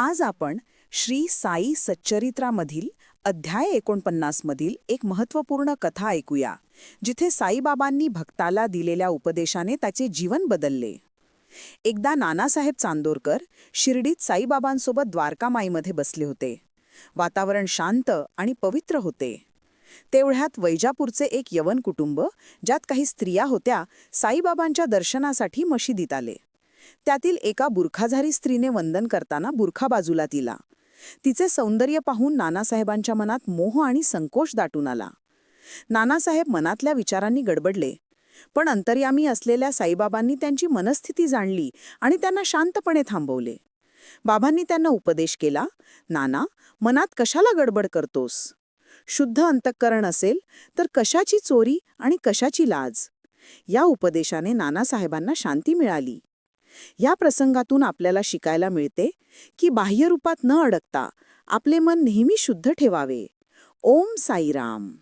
आज आपण श्री साई सच्चरित्रामधील अध्याय 49 मधील एक महत्त्वपूर्ण कथा ऐकूया, जिथे साईबाबांनी भक्ताला दिलेल्या उपदेशाने त्याचे जीवन बदलले. एकदा नानासाहेब चांदोरकर शिर्डीत साईबाबांसोबत द्वारकामाईमध्ये बसले होते. वातावरण शांत आणि पवित्र होते. तेवढ्यात वैजापूरचे एक यवन कुटुंब, ज्यात काही स्त्रिया होत्या, साईबाबांच्या दर्शनासाठी मशिदीत आले. त्यातील एका बुरखाधारी स्त्रीने वंदन करताना बुरखा बाजूला दिला. तिचे सौंदर्य पाहून नानासाहेबांच्या मनात मोह आणि संकोच दाटून आला. नानासाहेब मनातल्या विचारांनी गडबडले, पण अंतर्यामी असलेल्या साईबाबांनी त्यांची मनस्थिती जाणली आणि त्यांना शांतपणे थांबवले. बाबांनी त्यांना उपदेश केला, नाना, मनात कशाला गडबड करतोस? शुद्ध अंतःकरण असेल तर कशाची चोरी आणि कशाची लाज? या उपदेशाने नानासाहेबांना शांती मिळाली. या प्रसंगातून आपल्याला शिकायला मिळते की बाह्यरूपात न अडकता आपले मन नेहमी शुद्ध ठेवावे. ओम साईराम.